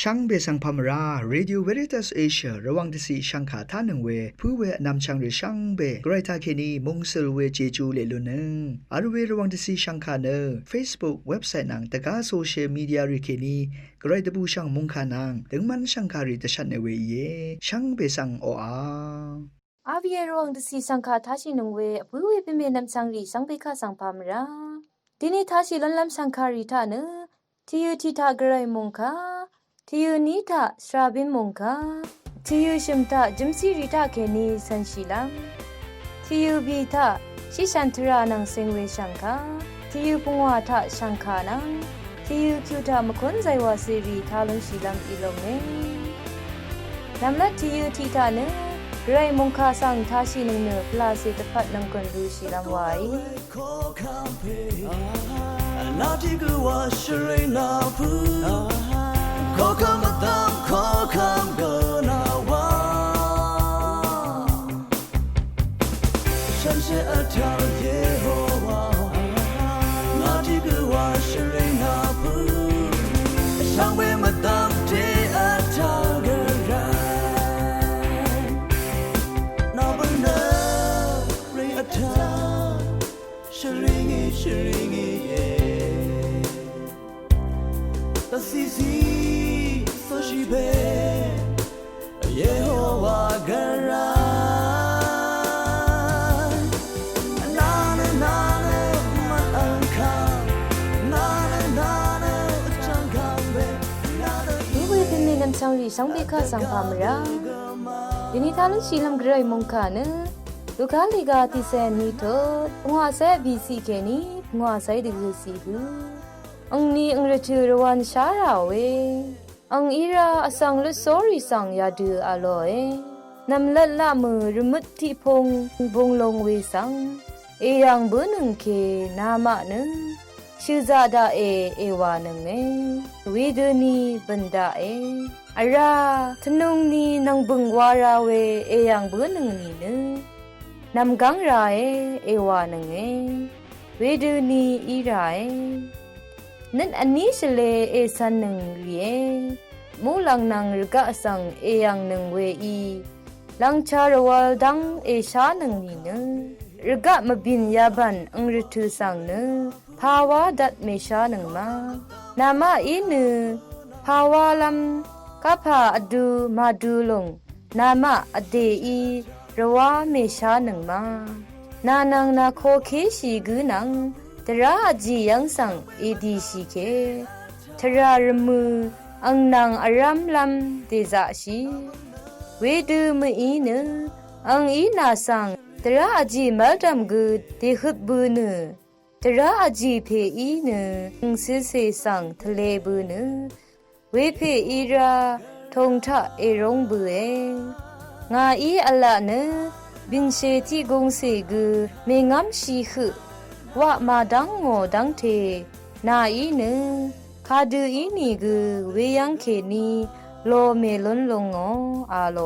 ช่างเบสังพามราเรดิโอเวริตัสเอเชียระวังที่สีช่างขาท่านังเวผู้เวนำช่างหรือช่างเบไกรตาเคนีมงสลเวเจจูเลลุนึงอาร์เวระวังที่สีช่างขาเนอ Facebook เว็บไซต์นังตะกาโซเชียลมีเดียริเคนีไกรตะบูช่างมงขานังถึงมันช่างคาริตชันเนเวเยช่างเบสังโออาอาเวียรองดสีสังคาทาชินงเวผู้เวเป็นเมนำสังรีสังเบคาสังพามราดินีทาชิลันลัมสังคาริทาเนทิยูทิทากรายมงคาทิยูนีทาสราบินมงคาทิยูชิมทาจิมซีริทาเคนีสันชิลัมทิยูบีทาชิชันทรานังเซงเวชังคาทิยูปงวาทาชังคานังทิยูคิวทามคนไซวาซีรีทาลุนชิลัมอิลงเนนำละทิยูทิทาเนไรมงคาสังทาชินึงเนพลาสิตพัดนังกันดูชิลามไว้นาที่กูว่าชรินาพูขอคำมาตามขอคำเดินว่าฉันเชื่อทางเยโฮวานาที่กูว่าชรินาพูช่างเวมาตามที่อาทางเดินตาซีซีโซชิเบเยโฮวาการานาเนนาเนมันอังคานาเนนาเนจังกังเบนาเนผู้เวเป็นเมนำสังรีสังเบคาสังพามราดินีทาลุนชิลัมกรายมงคาเนลูกาลิกาติเซนีโตงวาเซบีซีเคนีงวาไซดิกซีฮูอังนี้อังรจูรวันชาราเวอังอีราอสังลุสอรีสังยาดูอโลเอนำละละมือรมุดที่พงบงลงเวสังเอยังบุนึงเคนามะนึงชื่อซาดาเอวานึงเวดนีบันดาอาราทนุงนีนังบึงวาราเวเอยังบุนึงนีนึงนำกังราเอวานึงเวดนีอีรานั่นอันนี้เฉลเอซันหนึ่งเรียมูลังนังรกะสังเอยังหนึ่งเวอีลังชารวัลดังเอชาหนึ่งนี่นึรกะมบินยาบันอังรทุสังนึภาวะดัดเมชาหนึ่งมานามาอีนึภาวะลัมกะพาอดูมาดูลงนามาอเดอีรวาเมชาหนึ่งมานานังนาโคเคชีกุนังตราจียังสังเอดีชีเคทรารมืออังนางอารัมลัมเตจาชีเวดูมืออีนึอังอีนาสังตราจีมัลดัมกุดเตหุดบูนึตราจีเพอีนึงซิเซสังทะเลบูนึเวเพอีราทงทะเอรงบูงาอีอละนึบินเชติกงเซกุเมงัมชีหุว่ามาดังโง่ดังเทนาอีนึคาดูอีนี่กูเวยังเคนีโลเมลอนลงงออาโล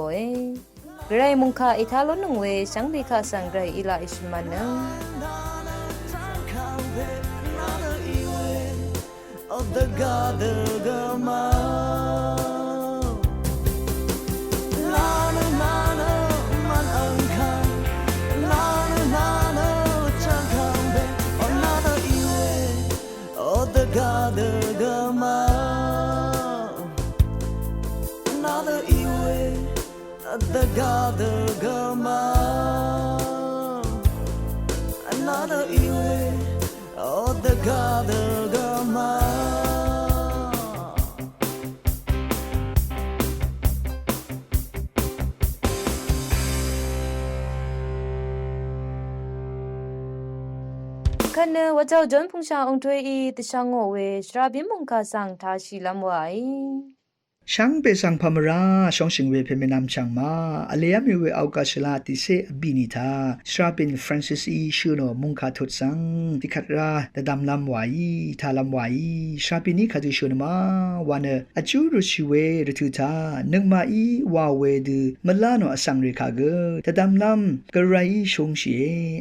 ไกรมุงคาอิทาลนงเวสังเบคาสังไกรอิลาอิสมันนof the gather gama la na na na man anka la na na na chang khang be another iwe of the gather gama another iwe of the gather gama another iwe of the gather gamaคันเนว่าเจ้าจนพุงชาองถวยอีตะชางโงเวชราบิมงคาสังทาชิลามไว ช่างเปสังพามราช่องสิงเวเพเมนามช่างมาอเลียมิเวเอากาชลาติเซบินิทาสราเป็นฟรานซิสอีชูโนมุงคาทุดสังติขัดราตะดำลำไหวทาลำไหวสราปินีคาตุชูนมาวานอจูรุชิเวรทุทานึกมาอีวาเวดูมลาโนอสังเรคาเกตะดำลำกระไรชงเช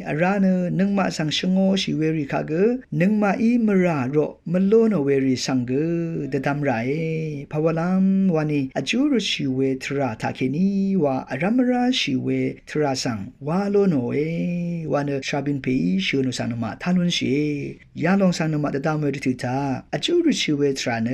อราเนนึกมาสังชงโอชิเวริคาเกนึกมาอีมราโรมโลโนเวริสังเกตะดำไรภาวลัมวานีอจูรุชิเวทราทาเคนีวาอารามราชิเวทราสังวาโลโนเอวานชาบินเพยชูนุสันมาทานุนเชยาลองสันมาตะดามเวริทุตาอจูรุชิเวทราเน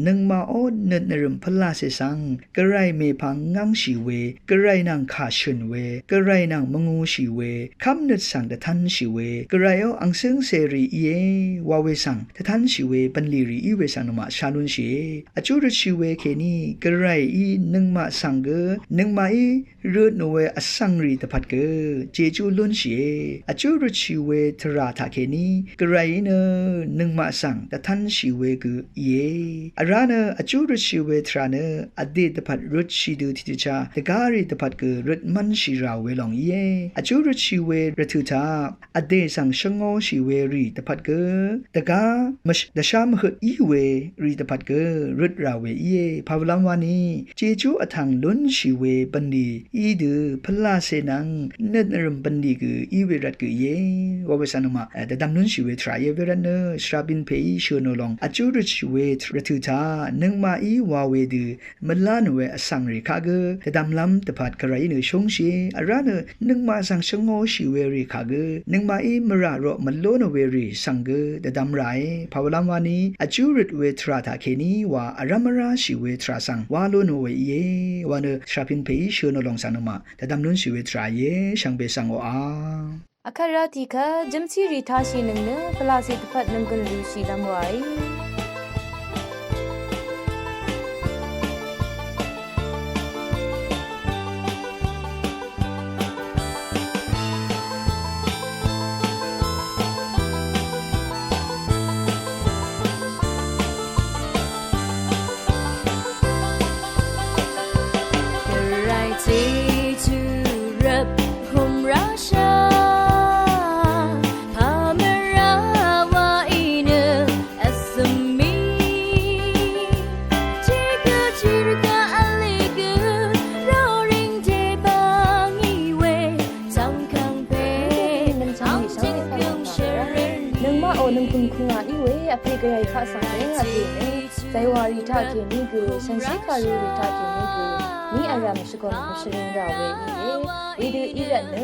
นึงมาโอเนนริมพลาเสสังกระไรเมพังงังชิเวกระไรนางขาชนเวกระไรนางมงูชิเวคำนึดสังตะทันชิเวกระไรโออังซึงเสรีเยวาเวสังตะทันชิเวปันลีรีอีเวสันมาชานุนเชอจูรุชิเวเคนีกระไรอีนึงมาสังเกนึงมาอีรูดโนเวอสังรีตะพัดเกเจจูลุนเชอจูรุชิเวทราทาเคนีกระไรเนนึงมาสังตะทันชิเวกเยอาราเนอจูรุชิเวทราเนอดีตะพัดรุชิดูทิติชาตะการีตะพัดเกรุดมันชิราเวลองเยอจูรุชิเวรทุทาอเดสังชงโอชิเวรีตะพัดเกตะกามชดะชามหอีเวรีตะพัดเกรุดราเวเยภาวลัมวานีเจจูอทังลุนชิเวปันดีอีดูพลาเสนังเนนรมปันดีกอีเวรัดกเยวาเวสันมาตะดำลุนชิเวทรายเวรันเนสราบินเพยชโนลองอจูรุชิเวทรทุทานึงมาอีวาเวดูมลานเวอสังเรคาเกตะดำลำตะพัดกระไรเนชงเชอาราเนนึงมาสังชงโอชิเวรีคาเกนึงมาอีมราโรมโลโนเวรีสังเกตะดำไรภาวลัมวานีอจูรุเวทราทาเคนีวาอารามราชิเวทราสังวาโลโนเวเยวาเนชราบินเพยชโนลองสันมาตะดำลุนชิเวทราเยช่างเบสังโออาအခရတိခဂျမ်စီရီထားရှိနေနပလာစီတစ်ဖက်နံကန်လူရှိလမ်းဝိုင်นึงคุณคุงอีเวอเพกไรข้าสังเกตอะไรเนี่ยใจวาริทาเกนี่คือฉันสิคารูริทาเกนี่คือนี่อารามสกุลมุสลิมราเวอีเดอีระเน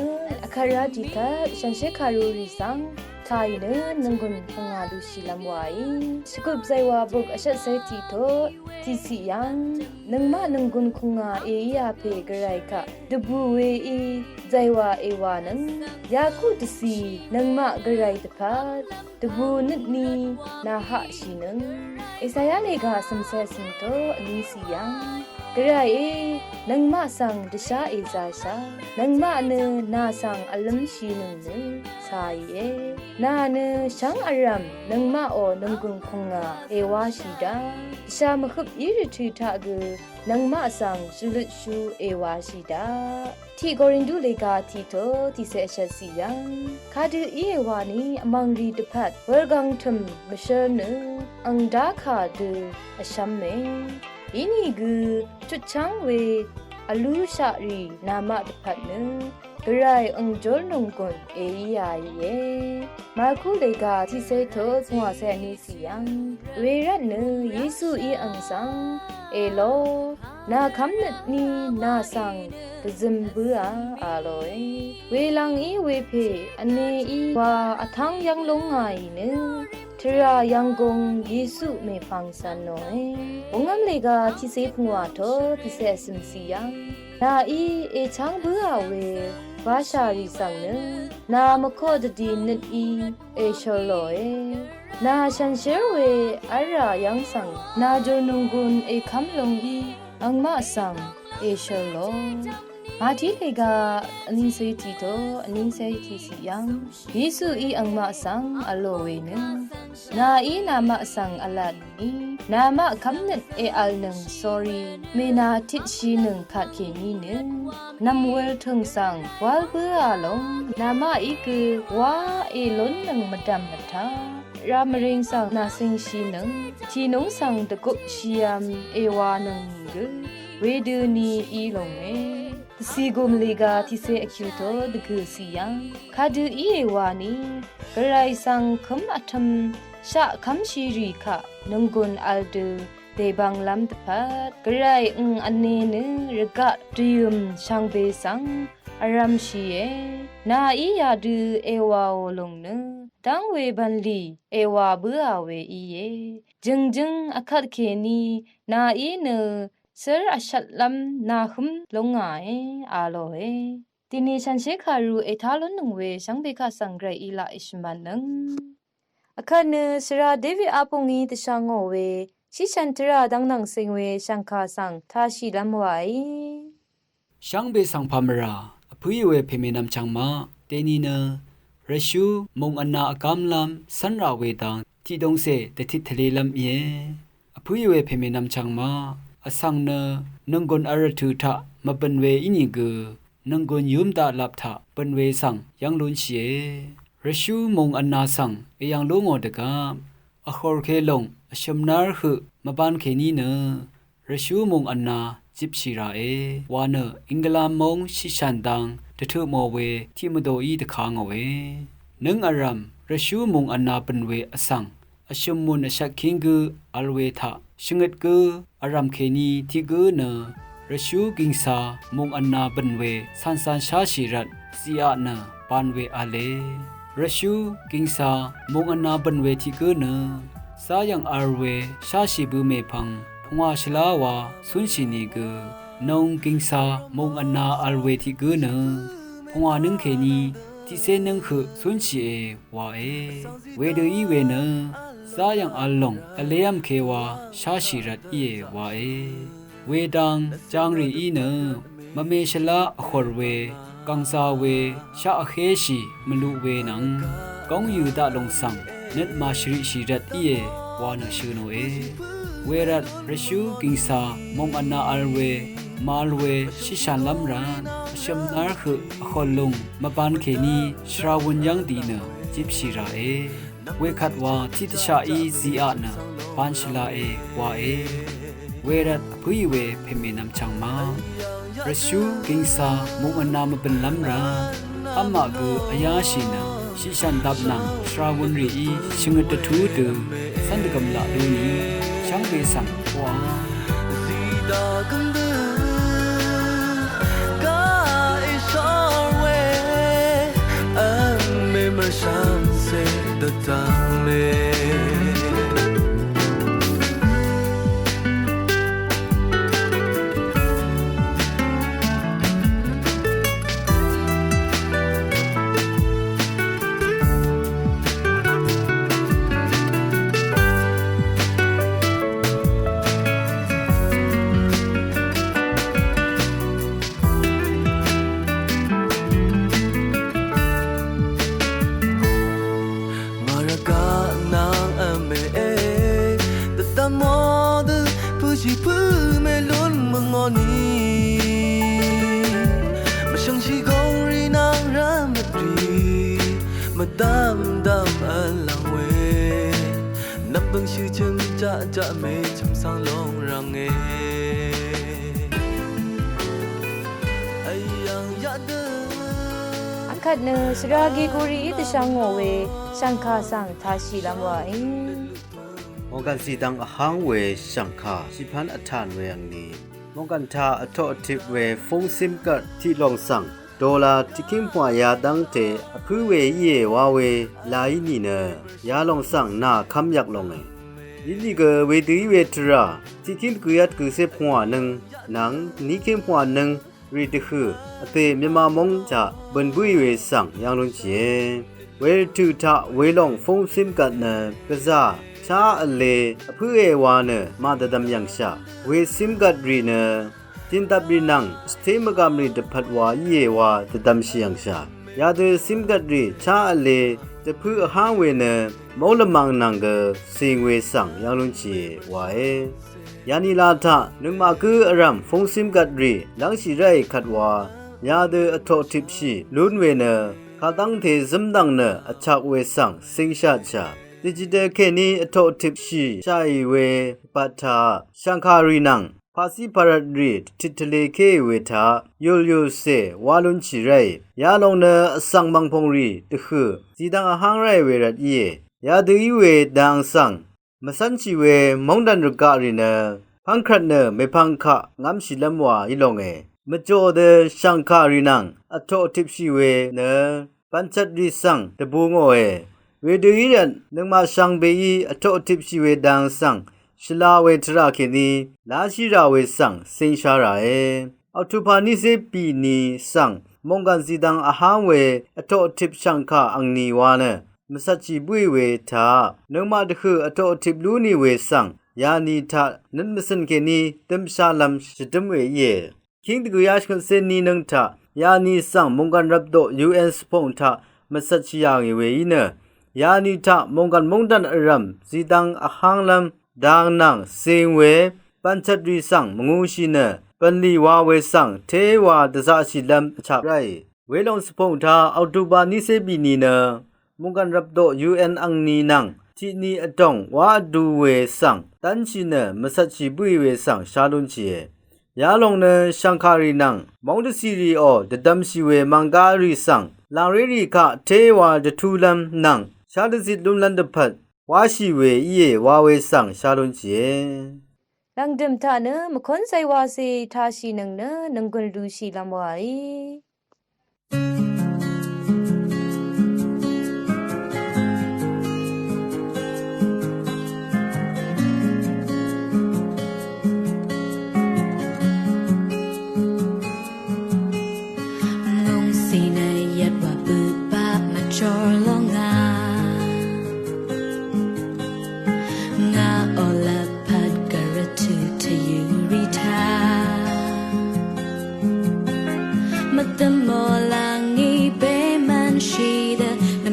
အခရတိကฉันสิคารูริสังไทยเนนึงคุณคุงอาดูชิลำไว้สกุลใจวาบุกอชัดเซติโตที่สิยังนึงมานึงคุณคุงอาเอียเพกไรกะดบูเวอีใจวาเอวานังยาคุตสีนึงมากระไรตะพัดตบูนิดนี้นาหะชีนึงอิสายาเลกาสมเสสิงโตอลิสิยังกระไรนังมาสังดชาเอซาชานังมาเนนาสังอลัมชีนึงเนสายเอนาเนช่างอารัมนังมาโอนังกุงคงอาเอวาชีดาชามขุบยิริทุทากุนังมาสังสุลุชูเอวาชีดาที่กอรินดูเลกาที่โตที่เสชสียังคาดูเอวานีอมังรีดพัดเวกังทุมมเชนอังดาคาดูอชัมเมอินี่กูจุดช่างเวอลูชารีนามาดพัดนึกระไรอังจอลนงกุนเอียเยมาคูเลกาที่เสโตสงวเสนิสิยังเวรันเนเยซูอีอังสังเอโลนาคำนึกนี้นาสังกซึมบัวอาลอยเวลังอีเวเพอเนอีว่าอทังยังลงไงเนทรายังกงเยซูเมฟังสันโนเอองามเลกาที่เสพงัวโตที่เสสิมสียังนาอีเอชังบัวเววาชาริสังเนนามโคดดีนิดอีเอชโลเอนาชันเชเวอารายังสังนาจนุงกุนเอคัมลงอีอังมาสังเอชโล มาที่เลกาอันนี้เสียทีโตอันนี้เสียทีสิยังเยซูอีอังมาสังอโลเวนึงนาอีนามาสังอลานีนามาคำนึงอัลนึง sorry เมนาทิดชีนึงขัดเขนีนึงนำเวลถึงสังวาลเบื่อลงนามาอีคือว่าล้นนึงมาดำมาทารามเริงสังนาสิงชีนึงทีนงสังตะกุชียมวานึงนึงเวดูนีอีลงเอสีกุมลีกาที่เสอคิวโตดกุสียังคาดูอีวานีกระไรสังคมอัตมชะคำชีรีค่ะนงกุนอัลดูเดบังลำตะพัดกระไรอันเนนึระกะดิยมช่างเบสังอารามชีเอนาอียาดูวาโอลงนึตังเวบันลีวาเบือเวอีเยจึงอคัดเคนีนาอีเนเซอร์อัชัดลำนาคุมลงไงอาโลเอทีนี้ฉันเชคารูทาลนหนึ่งเวช่างเบคาสังเกรอีลาอิชมันนึงอคันเนสระเดวิอาปงอีตช่างโอเวชิฉันตระดังนังเซงเวช่างคาสังทาชิลำไวช่างเบสังพามราผู้ยเวเพเมนำจังมาเตนีเนเรชูมงอันนาอากามลำสันราเวดังที่ดงเซเตทิทะเลลำเยผู้ยเวเพเมนำจังมาอสังเนนังกนอารทุทะมาเป็นเวอินิกนังกนยุมตาลับทะเป็นเวสังยังลุนเชเรชูมงอันนาสังยังลุงอดกาอคอร์เคลงชมนาร์คือมาบานเคนีเนเรชูมงอันนาจิบชีราวาเนอิงกลามมงชิชันดังเดทุโมเวที่มโดอีตะคางเอาเวนึงอารัมเรชูมงอันนาเป็นเวอสังอชมมุนอชักคิงกืออัลเวทะชงดกืออารามเคนีที่กือเนรชูกิงซามงอันนาบันเวสันสันชาชิรัตซีอาเนปานเวอาเลรชูกิงซามงอันนาบันเวที่กือเนสายังอาร์เวชาชิบุเมพังพงวาชลาวาสุนชินีกือนงกิงซามงอันนาอัลเวที่กือเนพงวานึงเคนีที่เซนึงคือสุนชีวาเวเดอีเวเนสายังอัลลงอเลยัมเควาชาชิรัตเยวาเวดังจางรีอีเนมะเมชลาอขอร์เวกังซาเวชาอเคชีมลุเวนังกองยูดาลงสังเน็ตมาชริชิรัตวานชื่อโนเวรัตเรชูกิงซามงอันนาอัลเวมาลเวชิชันลัมรานชมนาร์คืออขอลงมาบานเคนีชราวุนยังดีเนจิบชิราเวคัดว่าทิตชาอีซีอานะปานชลาวาเวรัตผู้ยเวเพเมนำจังมาเรชูกิงซามงอันนามเป็นลำราอามากืออายาชินาชิชันดับนังชราวุนรีอีชงตะทูดือสันดกำละดูนี้ช่างเบสังวา的当美。จะไม่จำสังลงรังอคัดเนสรากีกุรีอิตช่างโอเวช่างคาสังทาชิลำไวมองกันสีดังอหังเวสังคาสิพันอัฐานเวอังนี้มองกันทาอโตทิเวฟงซิมกัดที่ลองสั่งดอลลาร์ที่คิมหัวยาดังเตอพื้เวเยวาเวลายนี่เนยาลองสั่งหน้าคำยักลงยิลีกเวดีเวทราที่คิมกุยัดกุเสพหัวหนึ่งหนังนี้คิมหัวหนึ่งรีดคือเตมีมามงจะบนบุยเวสั่งยังลงเจเวทูทะเวลองฟงซิมกัดเนกะซาชาอเลอพื้เอวาเนมาดดำยังชาเวซิมกัดรีเนช จินตับรีนังสเตมกามรีเดพัดวาเยวาตะดัมชิยังชายาเดซิมกัดรีชาอเลจะพื้อห้างเวเนมอลมังนังเกสิงเวสังยังลุนชีวาเอยานิลาทะนึงมาคืออรัมฟงซิมกัดรีลังชีไรขัดวายาเดอโททิปชีลุนเวเนขาตั้งเทซึมดังเนอชักเวสังสิงชาชาดิจิตอลเคนีอโททิปชีชาอีเวปัทธาชังคารีนังภาษีปารัดรีทิทเลเคเวทายูลยูเซวาลุนชีไรยาลงเนอสังบังพงรีตะคือจีดังอาหางไรเวรัดเยยาดือเวดังสังมาสันชีเวมองดันรุกาลีเนพังครัดเนไม่พังคะงามชิลมวาอีลงมจ่อเดชังคารีนังอโททิปชีเวเนปัญจัดรีสังตะบูงเเวดือรันนึงมาสังเบยีอโททิปชีเวดังสังชลาเวทราเคนีลาชิราเวสังสิงชาราอัตุพานิเซปีนีสังมงกันสีดังอาหารเวอโททิปชังคาอังนีวานะมสัจจิบุยเวทานึงมาดคืออโททิปลูนีเวสังยานีทานันมสันเคนีเต็มชาลัมชิดมเวเยคิงตกุยาชกันเซนีนังทายานีสังมงกันรับโด UN สปงทามสัจจิยังเวอีเนยานีทามงกันมงดันอรัมสีดังอาหารลัมดังนังเซงเวปัญจัดรีสังมงูชีเนปันลีวาเวสังเทวาตซาชิลัมชับไรเวลองสปงทาอัตุบานิเซบีนีเนมงกันรับโด UN อังนีนังที่นี่อดองวาดูเวสังตันชิเนมสัจจิบุยเวสังชาลุนชียาลงเนชังคารีนังมองดซีรีโอเดดัมชีเวมังการีสังลางเรรีคะเทวาเดทูลัมนังชาดซิลุนลันเดพัดวาชีเวเยวาเวสังชาลุนจีลังดิมทาเนมคอนไซวาเซทาชีนังเนนังกุลดูชีลำวารี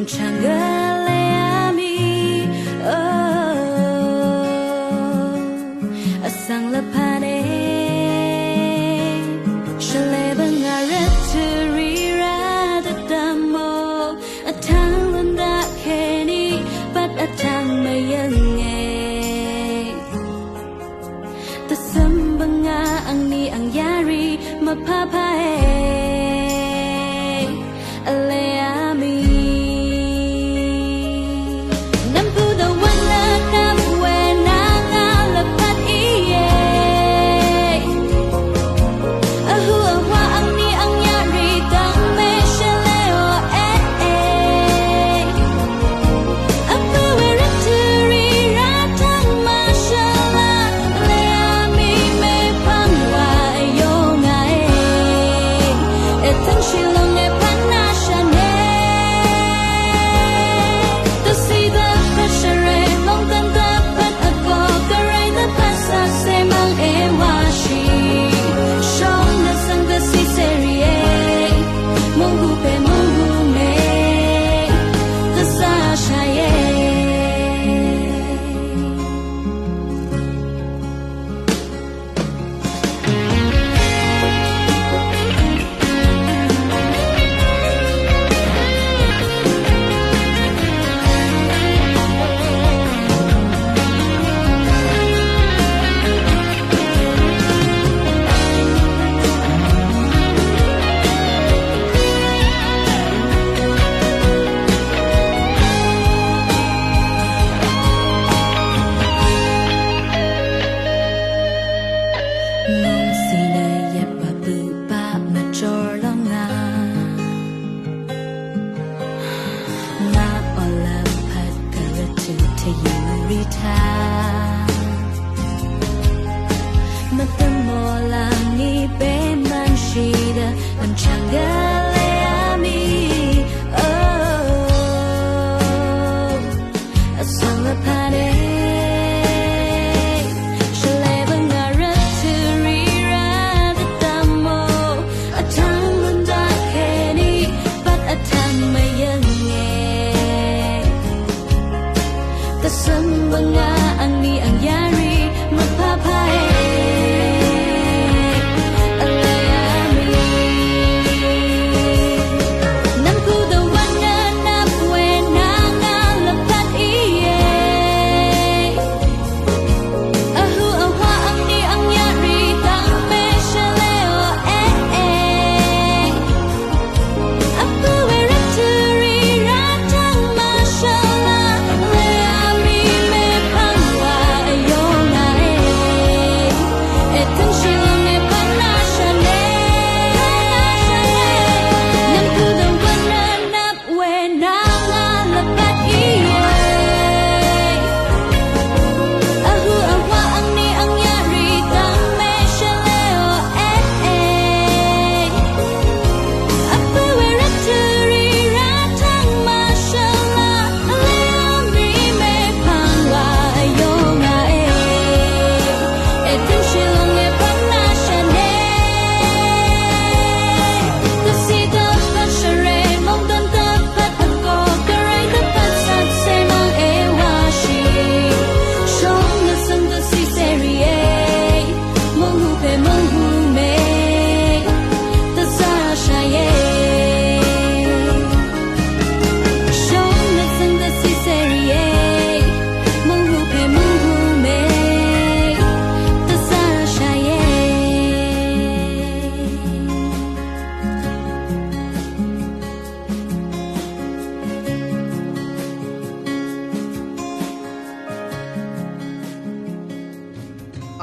Hãy subscribe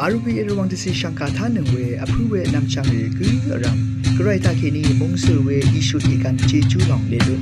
อารุเวระวังที่ช่างคาท่านึงเวอผู้เวนำจังเรกือรำกระไรตาเคนีมงสือเวอิชุดอีกันเจจูหลองเลลุน